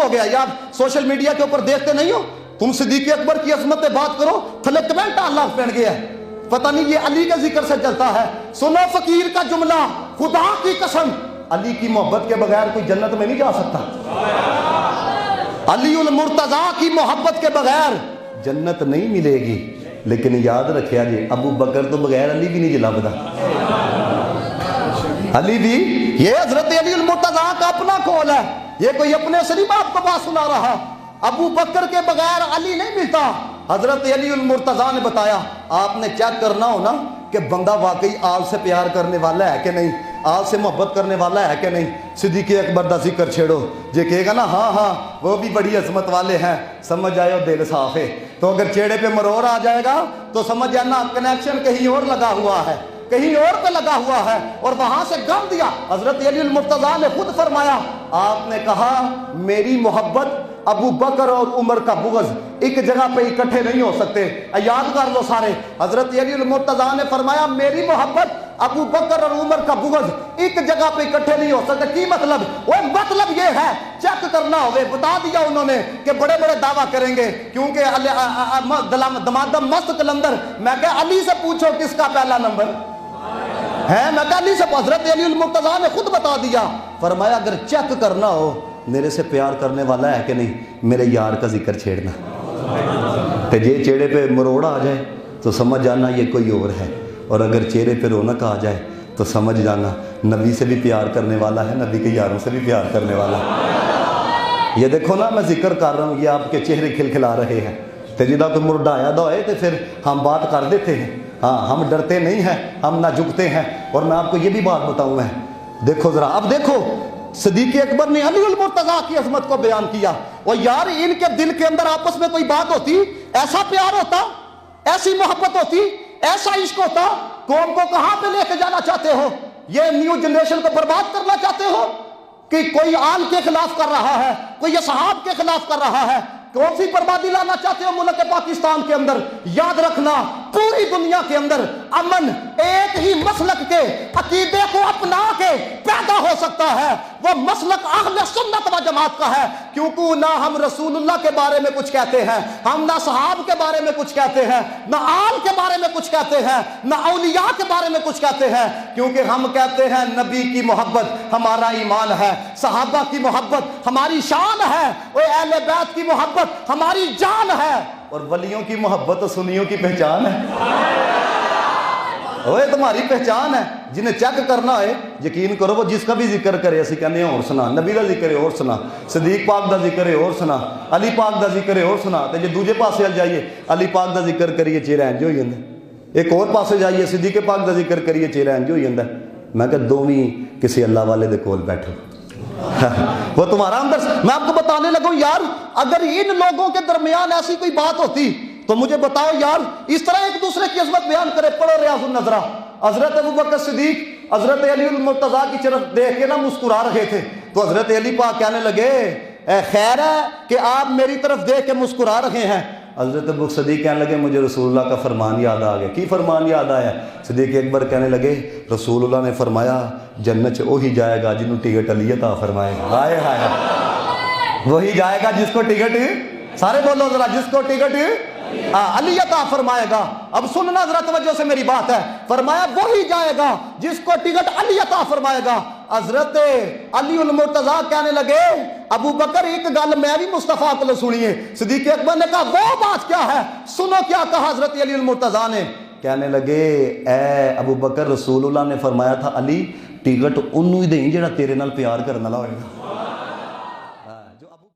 हो गया यार? सोशल मीडिया के ऊपर देखते नहीं हो तुम? सिद्दीक़ अकबर की अजमत पे बात करो, थले कमेंट अल्लाह पहन गया है, पता नहीं ये अली के जिक्र से चलता है। सुनो फकीर का जुमला, खुदा की कसम, अली की मोहब्बत के बगैर कोई जन्नत में नहीं जा सकता। अली उल मुर्तजा की मोहब्बत के बगैर जन्नत नहीं मिलेगी। लेकिन याद रखिया जी, अबू बकर तो बगैर अली भी नहीं जलाबदा। अली भी, ये हजरत अली उल मुर्तजा का अपना कौल है, ये कोई अपने से नहीं बाप को बात सुना रहा। अबू बकर के बगैर अली नहीं मिलता। हजरत अली उल मुर्तजा ने बताया, आपने चेक करना हो ना कि बंदा वाकई आप से प्यार करने वाला है कि नहीं, आप से मोहब्बत करने वाला है कि नहीं। सिद्दीक़ अकबर दा जिक्र छेड़ो, जे कहेगा ना हाँ हाँ वो भी बड़ी अजमत वाले हैं, समझ आयो दिल साफ है। तो अगर चेहरे पे मरोड़ आ जाएगा तो समझ जाना कनेक्शन कहीं और लगा हुआ है, कहीं और पे लगा हुआ है, और वहां से गम दिया। हजरत अली उल मुर्तजा ने खुद फरमाया, आपने कहा मेरी मोहब्बत अबू बकर और उमर का बुग़्ज़ एक जगह पे इकट्ठे नहीं हो सकते। याद कर लो सारे, हजरत अली उल मुर्तजा ने फरमाया मेरी मोहब्बत अबू बकर और उमर का बुग़्ज़ एक जगह पे इकट्ठे नहीं हो सकते। की मतलब? वो मतलब ये है, चेक करना होवे, बता दिया उन्होंने कि बड़े बड़े दावा करेंगे क्योंकि दमादम मस्त कलंदर। मैं क्या अली से पूछो किसका पहला नंबर है? मैं क्या अली से? हजरत अली उल मुर्तजा ने खुद बता दिया, फरमाया अगर चेक करना हो मेरे से प्यार करने वाला है कि नहीं, मेरे यार का जिक्र छेड़ना। तो ये चेहरे पे मरोड़ आ जाए तो समझ जाना ये कोई और है, और अगर चेहरे पे रौनक आ जाए तो समझ जाना नबी से भी प्यार करने वाला है, नबी के यारों से भी प्यार करने वाला है। ये देखो ना, मैं जिक्र कर रहा हूँ, ये आपके चेहरे खिलखिला रहे हैं। तो जिदा तो मुरडाया दो है तो फिर हम बात कर देते हैं। हाँ, हम डरते नहीं हैं, हम ना झुकते हैं। और मैं आपको ये भी बात बताऊँ, मैं देखो ज़रा, अब देखो सिद्दीक़ अकबर ने अली उल मुर्तजा की अजमत को बयान किया। और यार इनके दिल के अंदर आपस में कोई बात होती, ऐसा प्यार होता, ऐसी मोहब्बत होती, ऐसा इश्क होता, कौम को कहां पे लेके जाना चाहते हो? ये न्यू जनरेशन को बर्बाद करना चाहते हो कि कोई आल के खिलाफ कर रहा है, कोई असहाब के खिलाफ कर रहा है? कौन सी बर्बादी लाना चाहते हो मुल्क पाकिस्तान के अंदर? याद रखना, पूरी दुनिया के अंदर अमन एक ही मसलक के अकीदे को अपना के पैदा हो सकता है, वो मसलक अहले सुन्नत व जमात का है। क्योंकि ना हम रसूलुल्लाह के बारे में कुछ कहते हैं, हम ना सहाब के बारे में कुछ कहते हैं, ना आल के बारे में कुछ कहते हैं, ना औलिया के बारे में कुछ कहते हैं। क्योंकि हम कहते हैं नबी की मोहब्बत हमारा ईमान है, सहाबा की मोहब्बत हमारी शान है, और अहले बैत की मोहब्बत हमारी जान है, और वलियों की मोहब्बत सुन्नियों की पहचान है। ओए तुम्हारी पहचान है। जिन्हें चेक करना है यकीन करो, वो जिसका भी जिक्र करे असी कहने और सुना, नबी का जिक्र है और सुना, सिद्दीक पाक का जिक्र है और सुना, अली पाक का जिक्र है और सुना। तो जो दूजे पासे हल जाइए, अली पाक का जिक्र करिए चेहरा इंज हो जाता, एक और पासे जाइए सिद्दीक पाक का जिक्र करिए चेहरा इंज हो जाता। मैं क्या दोवी किसी अल्लाह वाले दे कोल बैठो वो तुम्हारा अंदर। मैं आपको बताने लगूं यार, अगर इन लोगों के दरमियान ऐसी कोई बात होती तो मुझे बताओ यार, इस तरह एक दूसरे की अजमत बयान करे। पढ़ो रियाजुन नजरा, हजरत अबू बकर सिद्दीक हजरत अली उल मुर्तजा की तरफ देख के ना मुस्कुरा रहे थे, तो हजरत अली पाक कहने लगे खैर है कि आप मेरी तरफ देख के मुस्कुरा रहे हैं। हजरत अबू सिद्दीक कहने लगे मुझे रसूलुल्लाह का फरमान याद आ गया। की फरमान याद आया? सिद्दीक अकबर कहने लगे रसूलुल्लाह ने फरमाया जन्नत वही जाएगा जिन्हों टिकट अली अता फरमाएगा। हाय हाय, वही जाएगा जिसको टिकट, सारे बोलो जरा, जिसको टिकट अली अता फरमाएगा। अब सुनना जरा तवज्जो से मेरी बात है, फरमाया वही जाएगा जिसको टिकट अली अता फरमाएगा। हजरत अली उल मुर्तजा कहने लगे अबू बकर एक गल मैं भी मुस्तफा को सुनिए। सिद्दीक अकबर ने कहा वो बात क्या है? सुनो क्या कहा हजरत अली उल मुर्तजा ने। कहने लगे ए अबू बकर, रसूलुल्लाह ने फरमाया था अली टिकट उन्नू ही दें जेड़ा तेरे नाल प्यार करने वाला होएगा।